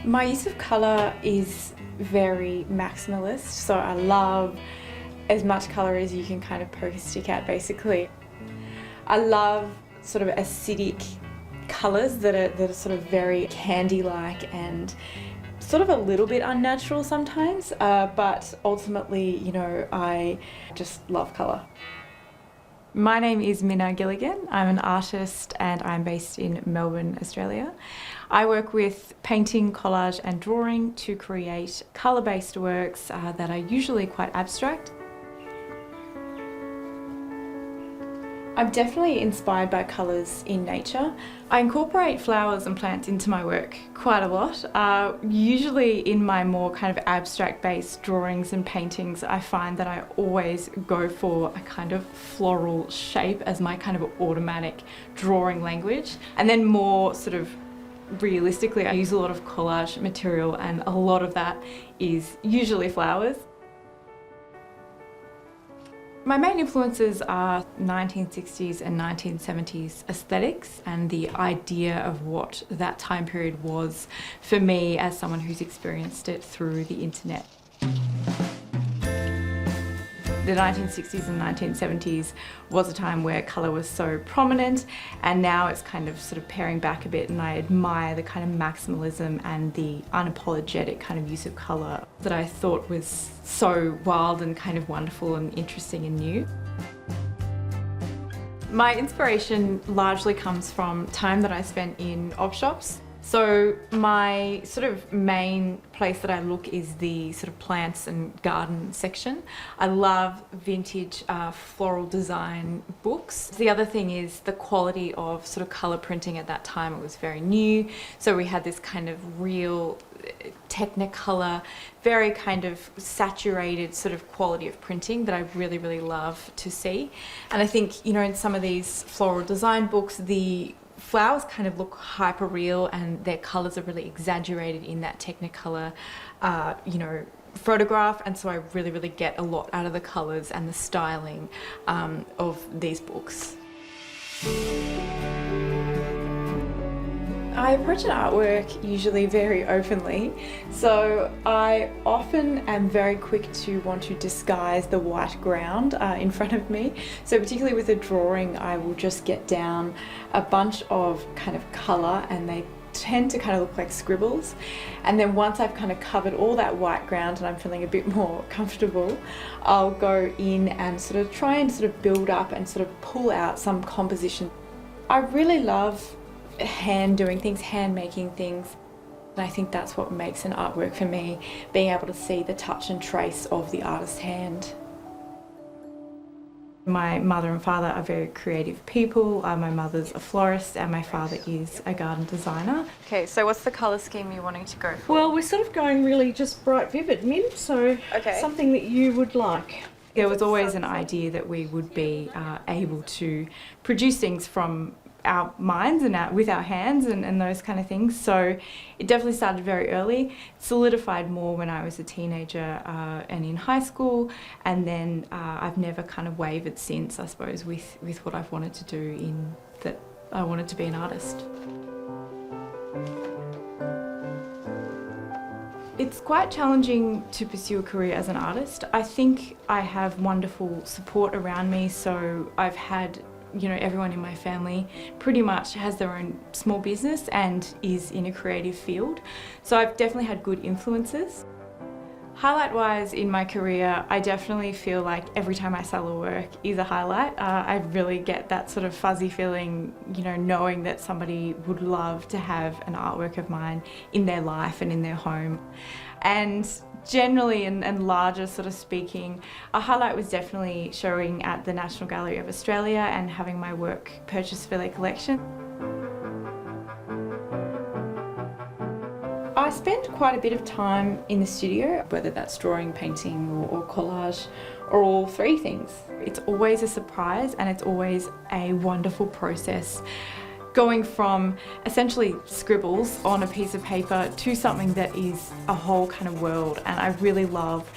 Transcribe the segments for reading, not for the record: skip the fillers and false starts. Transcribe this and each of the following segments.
My use of colour is very maximalist, so I love as much colour as you can kind of poke a stick at, basically. I love sort of acidic colours that are sort of very candy-like and sort of a little bit unnatural sometimes, but ultimately, you know, I just love colour. My name is Minna Gilligan. I'm an artist and I'm based in Melbourne, Australia. I work with painting, collage and drawing to create colour-based works that are usually quite abstract. I'm definitely inspired by colours in nature. I incorporate flowers and plants into my work quite a lot. Usually in my more kind of abstract-based drawings and paintings, I find that I always go for a kind of floral shape as my kind of automatic drawing language. And then more sort of realistically, I use a lot of collage material, and a lot of that is usually flowers. My main influences are 1960s and 1970s aesthetics and the idea of what that time period was for me as someone who's experienced it through the internet. The 1960s and 1970s was a time where colour was so prominent, and now it's kind of sort of paring back a bit, and I admire the kind of maximalism and the unapologetic kind of use of colour that I thought was so wild and kind of wonderful and interesting and new. My inspiration largely comes from time that I spent in op shops. So my sort of main place that I look is the sort of plants and garden section. I love vintage floral design books. The other thing is the quality of sort of colour printing at that time. It was very new, so we had this kind of real technicolor, very kind of saturated sort of quality of printing that I really love to see. And I think, you know, in some of these floral design books, the flowers kind of look hyper real and their colours are really exaggerated in that technicolor, you know, photograph, and so I really get a lot out of the colours and the styling of these books. I approach an artwork usually very openly, so I often am very quick to want to disguise the white ground in front of me. So particularly with a drawing, I will just get down a bunch of kind of colour, and they tend to kind of look like scribbles. And then once I've kind of covered all that white ground and I'm feeling a bit more comfortable, I'll go in and sort of try and sort of build up and sort of pull out some composition. I really love doing things, hand making things. And I think that's what makes an artwork for me, being able to see the touch and trace of the artist's hand. My mother and father are very creative people. My mother's a florist and my father is a garden designer. Okay, so what's the colour scheme you're wanting to go for? Well, we're sort of going really just bright vivid, Min, so something that you would like. There was always an idea that we would be able to produce things from our minds and with our hands and those kind of things. So it definitely started very early. It solidified more when I was a teenager and in high school, and then I've never kind of wavered since, I suppose, with what I've wanted to do, in that I wanted to be an artist. It's quite challenging to pursue a career as an artist. I think I have wonderful support around me, so I've had, you know, everyone in my family pretty much has their own small business and is in a creative field. So I've definitely had good influences. Highlight-wise in my career, I definitely feel like every time I sell a work is a highlight. I really get that sort of fuzzy feeling, you know, knowing that somebody would love to have an artwork of mine in their life and in their home. And generally and larger sort of speaking, a highlight was definitely showing at the National Gallery of Australia and having my work purchased for their collection. I spend quite a bit of time in the studio, whether that's drawing, painting or collage, or all three things. It's always a surprise and it's always a wonderful process, going from essentially scribbles on a piece of paper to something that is a whole kind of world. And I really love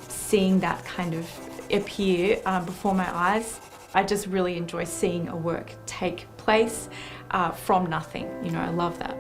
seeing that kind of appear before my eyes. I just really enjoy seeing a work take place from nothing. You know, I love that.